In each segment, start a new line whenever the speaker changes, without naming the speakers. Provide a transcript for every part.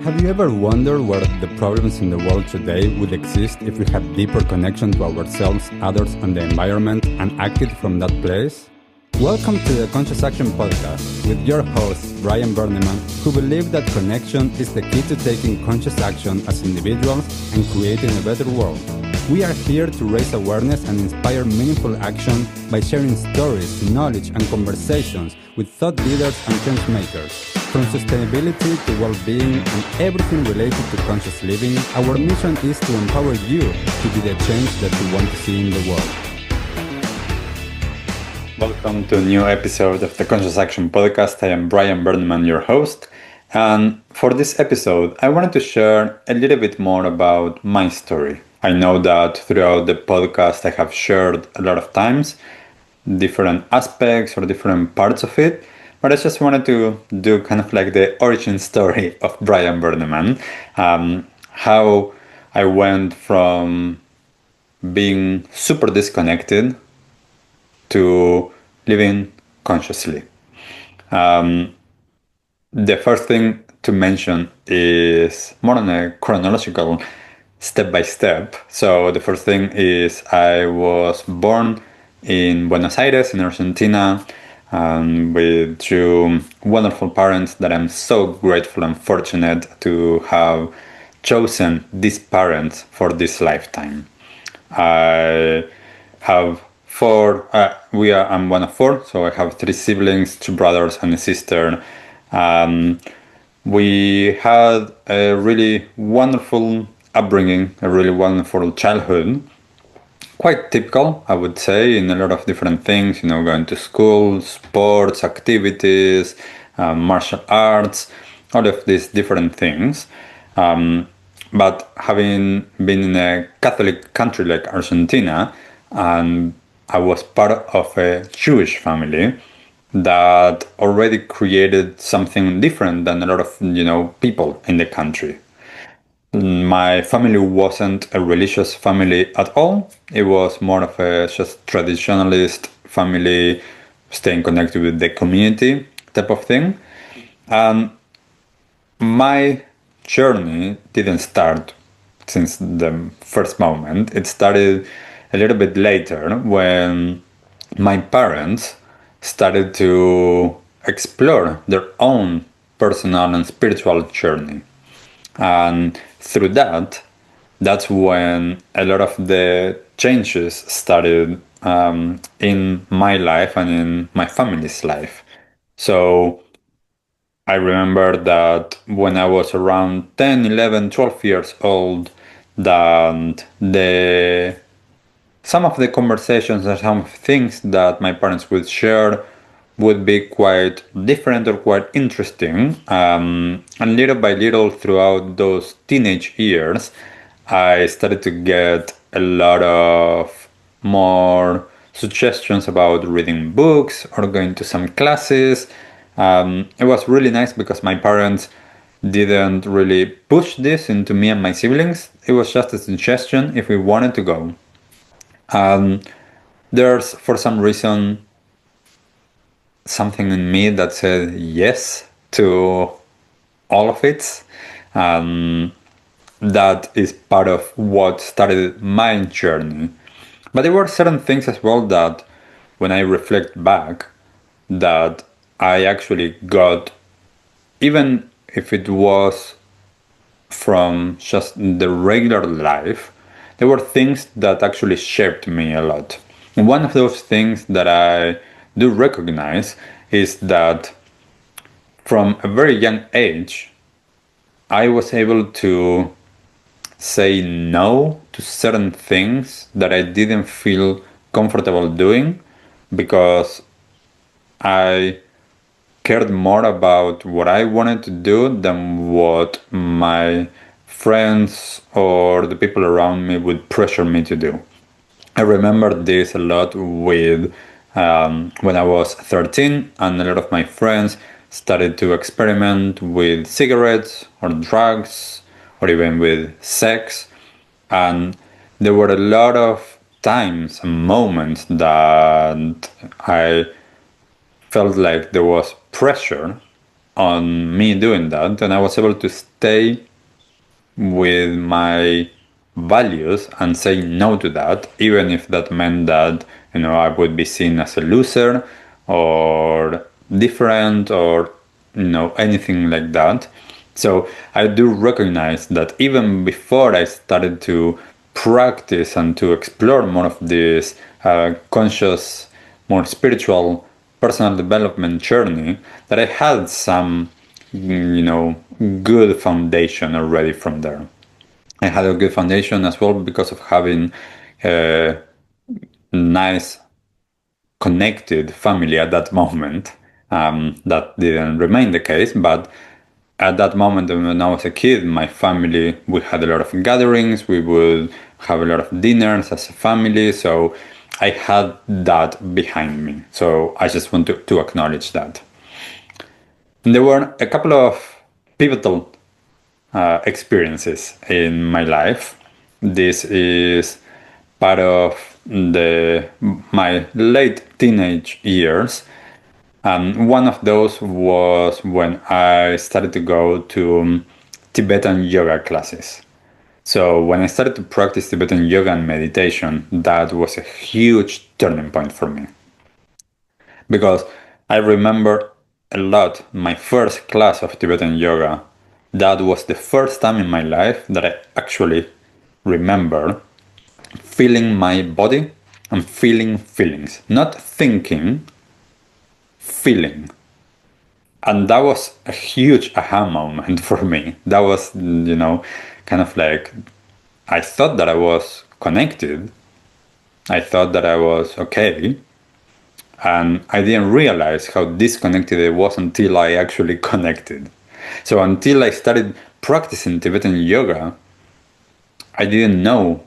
Have you ever wondered where the problems in the world today would exist if we had deeper connection to ourselves, others, and the environment and acted from that place? Welcome to the Conscious Action Podcast with your host, Brian Berneman, who believe that connection is the key to taking conscious action as individuals and creating a better world. We are here to raise awareness and inspire meaningful action by sharing stories, knowledge, and conversations with thought leaders and change makers. From sustainability to well-being and everything related to conscious living, our mission is to empower you to be the change that you want to see in the world. Welcome to a new episode of the Conscious Action Podcast. I am Brian Berneman, your host. And for this episode, I wanted to share a little bit more about my story. I know that throughout the podcast, I have shared a lot of times different aspects or different parts of it. But I just wanted to do kind of like the origin story of Brian Berneman, how I went from being super disconnected to living consciously. The first thing to mention is more on a chronological step by step. So the first thing is I was born in Buenos Aires in Argentina, with two wonderful parents that I'm so grateful and fortunate to have chosen these parents for this lifetime. I have I'm one of four, so I have three siblings, two brothers and a sister. We had a really wonderful upbringing, a really wonderful childhood. Quite typical, I would say, in a lot of different things, going to school, sports, activities, martial arts, all of these different things. But having been in a Catholic country like Argentina, and I was part of a Jewish family that already created something different than a lot of, people in the country. My family wasn't a religious family at all. It was more of a just traditionalist family, staying connected with the community type of thing. My journey didn't start since the first moment. It started a little bit later when my parents started to explore their own personal and spiritual journey. And through that's when a lot of the changes started in my life and in my family's life. So I remember that when I was around 10, 11, 12 years old, that some of the conversations and some things that my parents would share would be quite different or quite interesting. And little by little throughout those teenage years, I started to get a lot of more suggestions about reading books or going to some classes. It was really nice because my parents didn't really push this into me and my siblings. It was just a suggestion if we wanted to go. There's, for some reason, something in me that said yes to all of it. That is part of what started my journey. But there were certain things as well that when I reflect back, that I actually got, even if it was from just the regular life, there were things that actually shaped me a lot. And one of those things that I do recognize is that from a very young age, I was able to say no to certain things that I didn't feel comfortable doing because I cared more about what I wanted to do than what my friends or the people around me would pressure me to do. I remember this a lot with when I was 13 and a lot of my friends started to experiment with cigarettes or drugs or even with sex. And there were a lot of times and moments that I felt like there was pressure on me doing that, and I was able to stay with my values and say no to that, even if that meant that, I would be seen as a loser or different or, anything like that. So I do recognize that even before I started to practice and to explore more of this conscious, more spiritual personal development journey, that I had some, good foundation already from there. I had a good foundation as well because of having a nice connected family at that moment. That didn't remain the case, but at that moment when I was a kid, my family, we had a lot of gatherings, we would have a lot of dinners as a family, so I had that behind me. So I just want to acknowledge that. And there were a couple of pivotal experiences in my life. This is part of my late teenage years. And one of those was when I started to go to Tibetan yoga classes. So when I started to practice Tibetan yoga and meditation, that was a huge turning point for me. Because I remember a lot my first class of Tibetan yoga. That was the first time in my life that I actually remember feeling my body and feeling feelings. Not thinking, feeling. And that was a huge aha moment for me. That was, kind of like, I thought that I was connected. I thought that I was okay. And I didn't realize how disconnected I was until I actually connected. So until I started practicing Tibetan yoga, I didn't know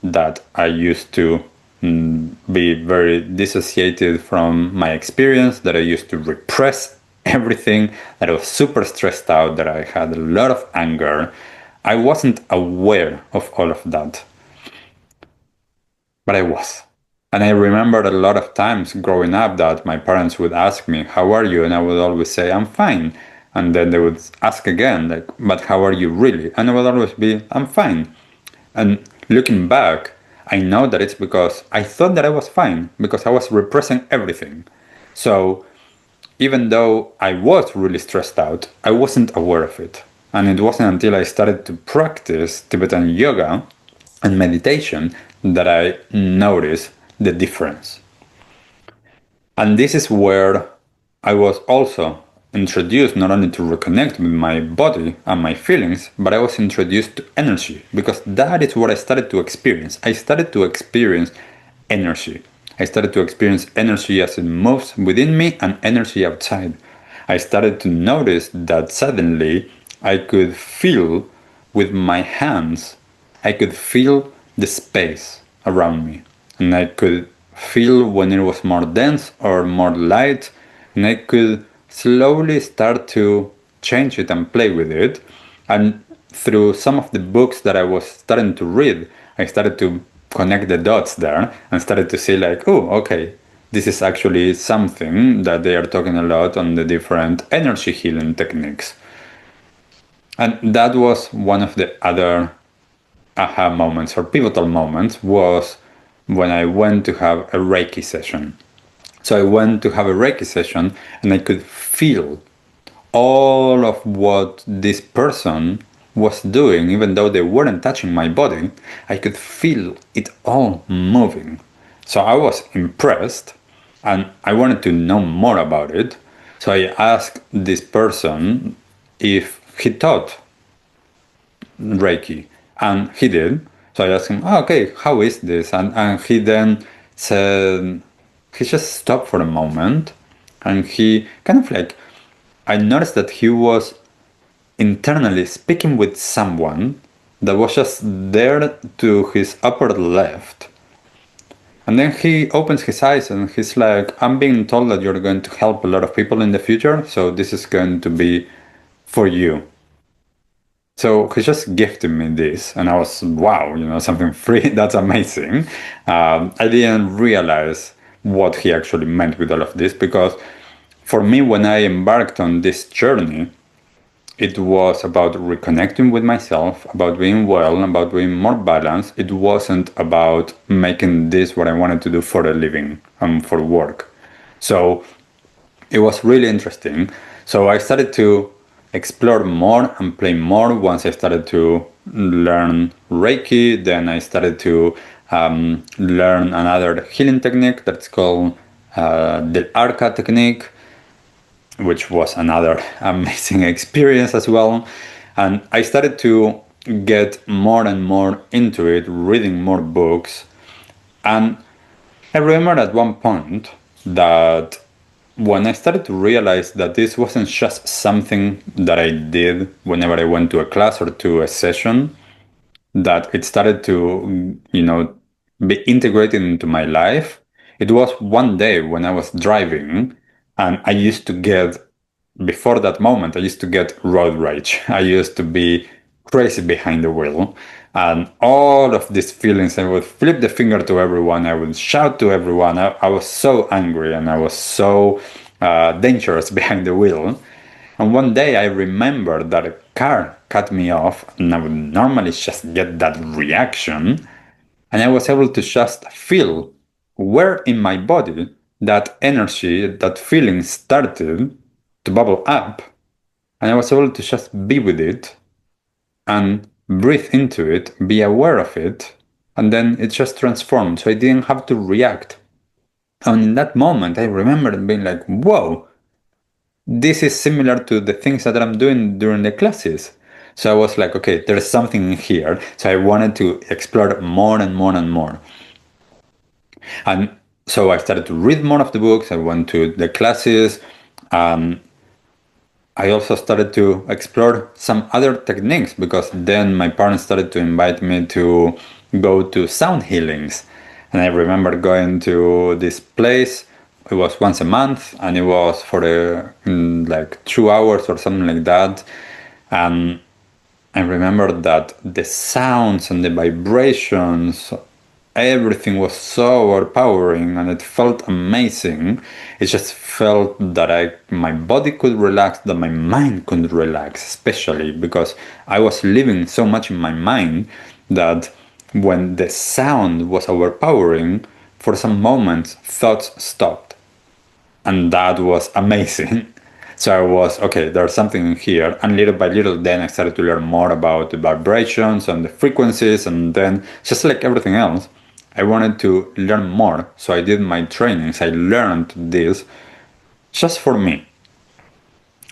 that I used to be very dissociated from my experience, that I used to repress everything, that I was super stressed out, that I had a lot of anger. I wasn't aware of all of that, but I was. And I remembered a lot of times growing up that my parents would ask me, "How are you?" And I would always say, "I'm fine." And then they would ask again, like, "But how are you really?" And I would always be, "I'm fine." And looking back, I know that it's because I thought that I was fine, because I was repressing everything. So even though I was really stressed out, I wasn't aware of it. And it wasn't until I started to practice Tibetan yoga and meditation that I noticed the difference. And this is where I was also introduced not only to reconnect with my body and my feelings, but I was introduced to energy, because that is what I started to experience. I started to experience energy. I started to experience energy as it moves within me and energy outside. I started to notice that suddenly I could feel with my hands, I could feel the space around me. And I could feel when it was more dense or more light, and I could slowly start to change it and play with it. And through some of the books that I was starting to read, I started to connect the dots there and started to see like, oh, okay, this is actually something that they are talking a lot on the different energy healing techniques. And that was one of the other aha moments or pivotal moments, was when I went to have a Reiki session. So I went to have a Reiki session and I could feel all of what this person was doing, even though they weren't touching my body. I could feel it all moving. So I was impressed and I wanted to know more about it. So I asked this person if he taught Reiki, and he did. So I asked him, oh, okay, how is this? And he then said, he just stopped for a moment and he kind of like, I noticed that he was internally speaking with someone that was just there to his upper left. And then he opens his eyes and he's like, I'm being told that you're going to help a lot of people in the future, so this is going to be for you. So he just gifted me this, and I was, wow, something free, that's amazing. I didn't realize what he actually meant with all of this, because for me, when I embarked on this journey, it was about reconnecting with myself, about being well, about being more balanced. It wasn't about making this what I wanted to do for a living and for work. So it was really interesting. So I started to explore more and play more once I started to learn Reiki. Then I started to learn another healing technique that's called the Arca technique, which was another amazing experience as well. And I started to get more and more into it, reading more books. And I remember at one point that when I started to realize that this wasn't just something that I did whenever I went to a class or to a session, that it started to, be integrated into my life. It was one day when I was driving, and I used to get, before that moment, I used to get road rage. I used to be crazy behind the wheel. And all of these feelings, I would flip the finger to everyone, I would shout to everyone. I was so angry and I was so dangerous behind the wheel. And one day I remembered that a car cut me off, and I would normally just get that reaction. And I was able to just feel where in my body that energy, that feeling started to bubble up. And I was able to just be with it and breathe into it, be aware of it, and then it just transformed. So I didn't have to react. And in that moment, I remember being like, whoa, this is similar to the things that I'm doing during the classes. So I was like, okay, there's something here. So I wanted to explore more and more and more. And so I started to read more of the books. I went to the classes. I also started to explore some other techniques, because then my parents started to invite me to go to sound healings. And I remember going to this place. It was once a month, and it was for like 2 hours or something like that. And I remember that the sounds and the vibrations, everything was so overpowering, and it felt amazing. It just felt that my body could relax, that my mind could relax, especially because I was living so much in my mind that when the sound was overpowering, for some moments thoughts stopped. And that was amazing. So I was, okay, there's something here. And little by little, then I started to learn more about the vibrations and the frequencies. And then, just like everything else, I wanted to learn more. So I did my trainings. I learned this just for me.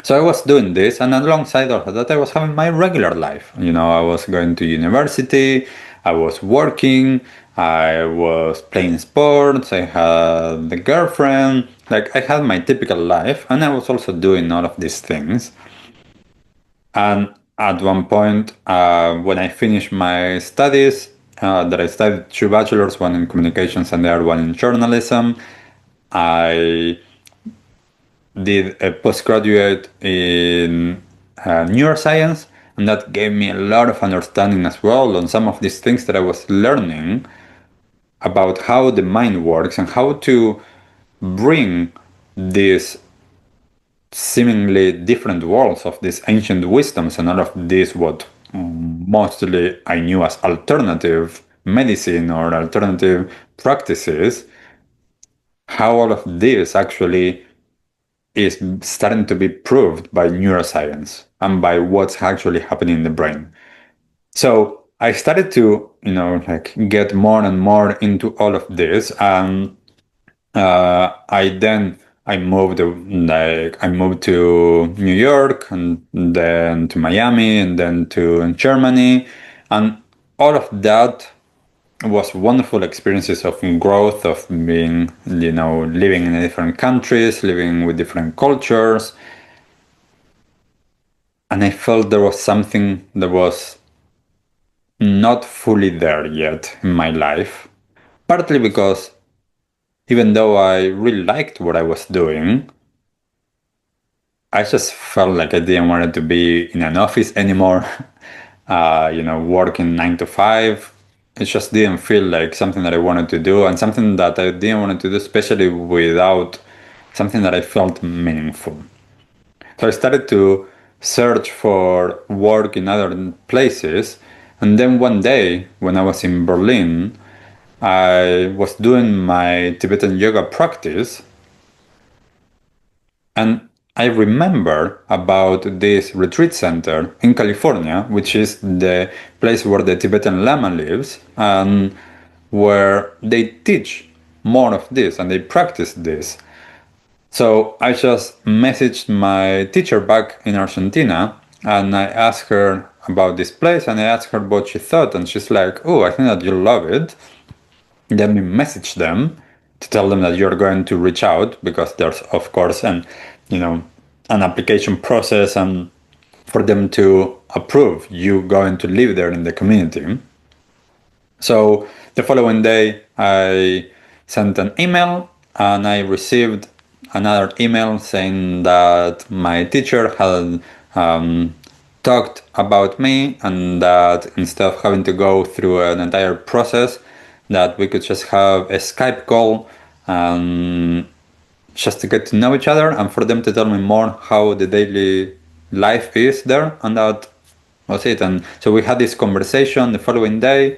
So I was doing this, and alongside of that, I was having my regular life. I was going to university, I was working, I was playing sports, I had the girlfriend. Like, I had my typical life, and I was also doing all of these things. And at one point, when I finished my studies, that I studied 2 bachelors, one in communications and the other one in journalism, I did a postgraduate in neuroscience, and that gave me a lot of understanding as well on some of these things that I was learning about how the mind works and how to bring these seemingly different worlds of these ancient wisdoms and all of this, what mostly I knew as alternative medicine or alternative practices, how all of this actually is starting to be proved by neuroscience and by what's actually happening in the brain. So I started to, get more and more into all of this, and I moved, I moved to New York, and then to Miami, and then to Germany, and all of that was wonderful experiences of growth, of being, living in different countries, living with different cultures. And I felt there was something that was not fully there yet in my life. Partly because even though I really liked what I was doing, I just felt like I didn't want to be in an office anymore. Working 9 to 5. It just didn't feel like something that I wanted to do, and something that I didn't want to do, especially without something that I felt meaningful. So I started to search for work in other places. And then one day, when I was in Berlin, I was doing my Tibetan yoga practice. And I remember about this retreat center in California, which is the place where the Tibetan Lama lives, and where they teach more of this and they practice this. So I just messaged my teacher back in Argentina and I asked her about this place and I asked her what she thought. And she's like, "Oh, I think that you'll love it." Then we message them to tell them that you're going to reach out because there's, of course, an application process and for them to approve you going to live there in the community. So the following day, I sent an email and I received another email saying that my teacher had talked about me and that instead of having to go through an entire process, that we could just have a Skype call just to get to know each other and for them to tell me more how the daily life is there, and that was it. And so we had this conversation the following day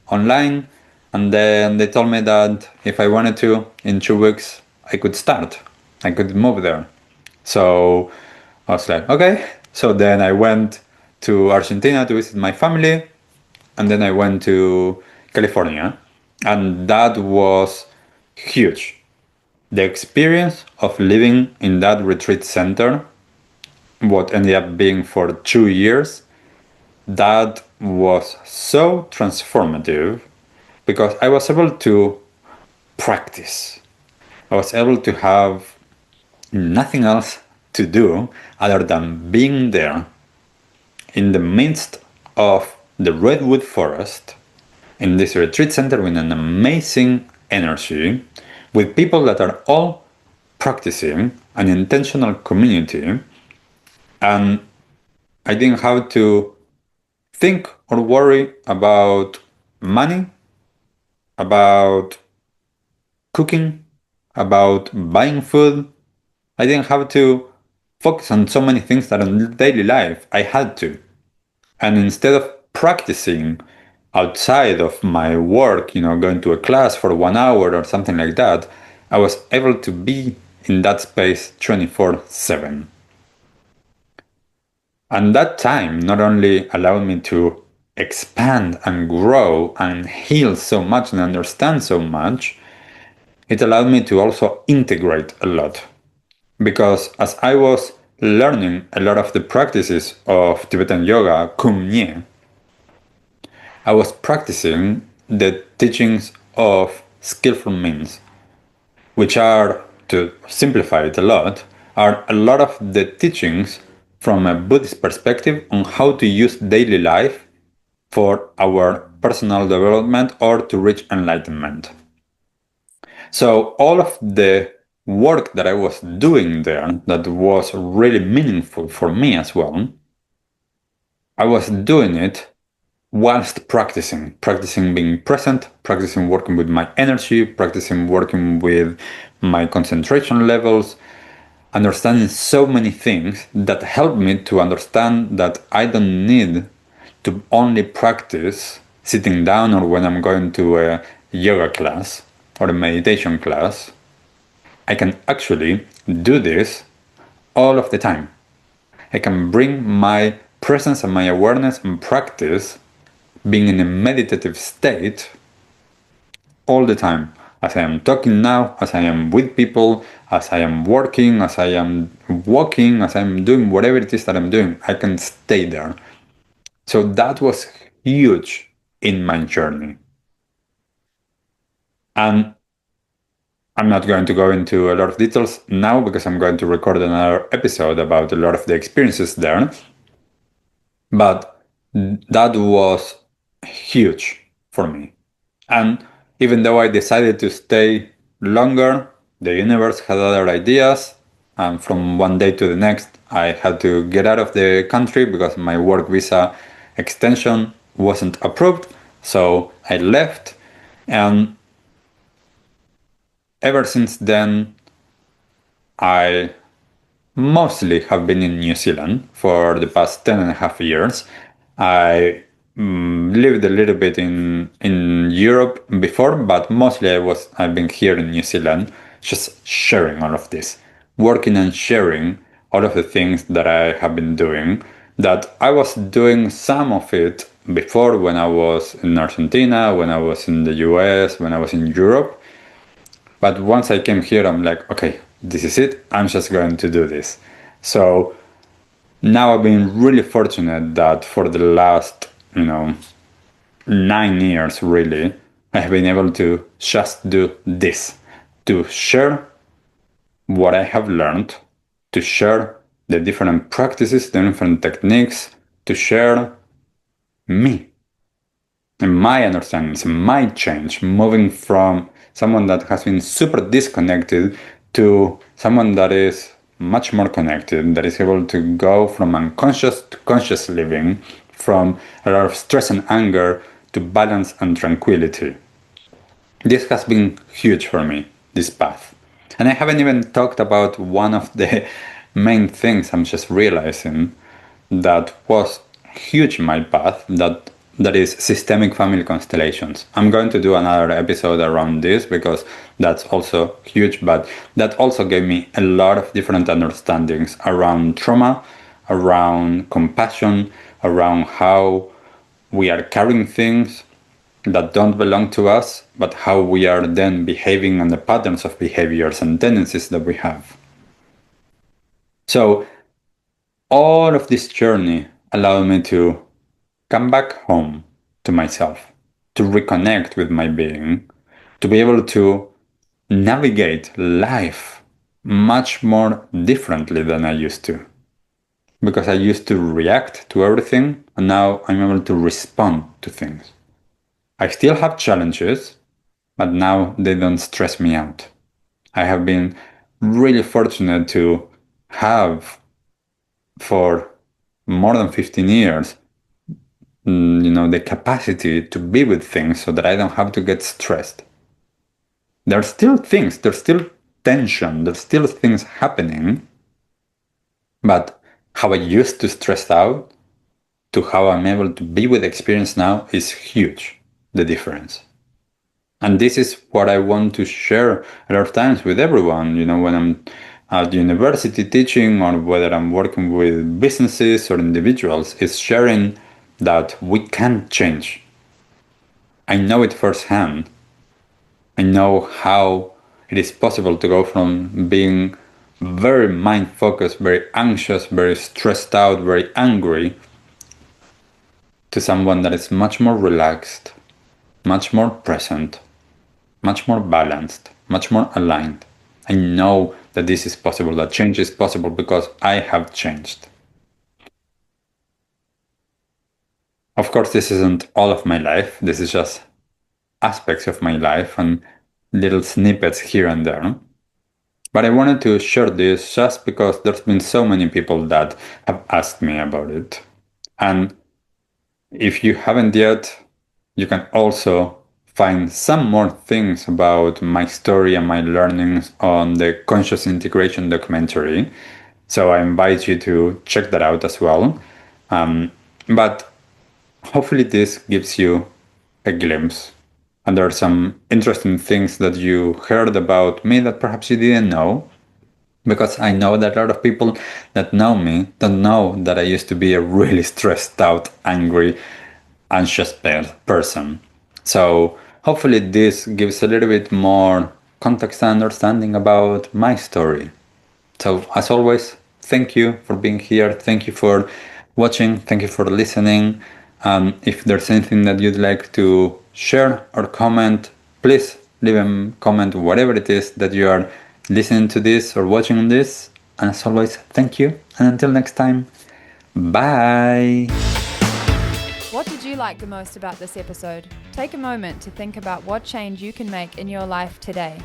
online, and then they told me that if I wanted to, in 2 weeks, I could start. I could move there. So I was like, okay. So then I went to Argentina to visit my family, and then I went to California, and that was huge. The experience of living in that retreat center, what ended up being for 2 years, that was so transformative because I was able to practice. I was able to have nothing else to do other than being there in the midst of the redwood forest in this retreat center with an amazing energy, with people that are all practicing an intentional community, and I didn't have to think or worry about money, about cooking, about buying food. I didn't have to focus on so many things that in daily life I had to. And instead of practicing outside of my work, going to a class for 1 hour or something like that, I was able to be in that space 24/7. And that time not only allowed me to expand and grow and heal so much and understand so much, it allowed me to also integrate a lot. Because as I was learning a lot of the practices of Tibetan yoga, Kumye, I was practicing the teachings of skillful means, which are, to simplify it a lot of the teachings from a Buddhist perspective on how to use daily life for our personal development or to reach enlightenment. So all of the work that I was doing there that was really meaningful for me as well, I was doing it whilst practicing being present, practicing working with my energy, practicing working with my concentration levels, understanding so many things that help me to understand that I don't need to only practice sitting down or when I'm going to a yoga class or a meditation class. I can actually do this all of the time. I can bring my presence and my awareness and practice being in a meditative state all the time. As I am talking now, as I am with people, as I am working, as I am walking, as I am doing whatever it is that I'm doing, I can stay there. So that was huge in my journey. And I'm not going to go into a lot of details now because I'm going to record another episode about a lot of the experiences there. But that was huge for me. And even though I decided to stay longer, the universe had other ideas. And from one day to the next, I had to get out of the country because my work visa extension wasn't approved. So I left. And ever since then, I mostly have been in New Zealand for the past 10 and a half years. I lived a little bit in Europe before, but mostly I've been here in New Zealand, just sharing all of this, working and sharing all of the things that I have been doing. That I was doing some of it before when I was in Argentina, when I was in the US, when I was in Europe. But once I came here, I'm like, okay, this is it. I'm just going to do this. So now I've been really fortunate that for the last, 9 years, really, I have been able to just do this, to share what I have learned, to share the different practices, the different techniques, to share me and my understandings, my change, moving from someone that has been super disconnected to someone that is much more connected, that is able to go from unconscious to conscious living, from a lot of stress and anger to balance and tranquility. This has been huge for me, this path. And I haven't even talked about one of the main things I'm just realizing that was huge in my path, that is systemic family constellations. I'm going to do another episode around this because that's also huge, but that also gave me a lot of different understandings around trauma, around compassion, around how we are carrying things that don't belong to us, but how we are then behaving and the patterns of behaviors and tendencies that we have. So all of this journey allowed me to come back home to myself, to reconnect with my being, to be able to navigate life much more differently than I used to. Because I used to react to everything, and now I'm able to respond to things. I still have challenges, but now they don't stress me out. I have been really fortunate to have, for more than 15 years, the capacity to be with things so that I don't have to get stressed. There are still things, there's still tension, there's still things happening, but how I used to stress out to how I'm able to be with the experience now is huge, the difference. And this is what I want to share a lot of times with everyone, when I'm at university teaching or whether I'm working with businesses or individuals, is sharing that we can change. I know it firsthand. I know how it is possible to go from being very mind-focused, very anxious, very stressed out, very angry, to someone that is much more relaxed, much more present, much more balanced, much more aligned. I know that this is possible, that change is possible because I have changed. Of course, this isn't all of my life. This is just aspects of my life and little snippets here and there. But I wanted to share this just because there's been so many people that have asked me about it. And if you haven't yet, you can also find some more things about my story and my learnings on the Conscious Integration documentary. So I invite you to check that out as well. But hopefully this gives you a glimpse. And there are some interesting things that you heard about me that perhaps you didn't know. Because I know that a lot of people that know me don't know that I used to be a really stressed out, angry, anxious person. So hopefully this gives a little bit more context and understanding about my story. So as always, thank you for being here. Thank you for watching. Thank you for listening. If there's anything that you'd like to share or comment, please leave a comment, whatever it is that you are listening to this or watching this. And as always, thank you. And until next time, bye.
What did you like the most about this episode? Take a moment to think about what change you can make in your life today.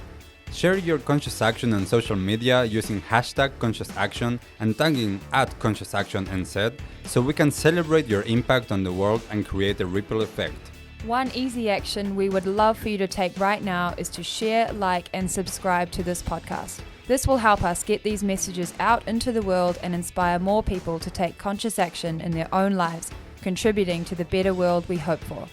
Share your conscious action on social media using #ConsciousAction and tagging @ConsciousActionNZ so we can celebrate your impact on the world and create a ripple effect.
One easy action we would love for you to take right now is to share, like, and subscribe to this podcast. This will help us get these messages out into the world and inspire more people to take conscious action in their own lives, contributing to the better world we hope for.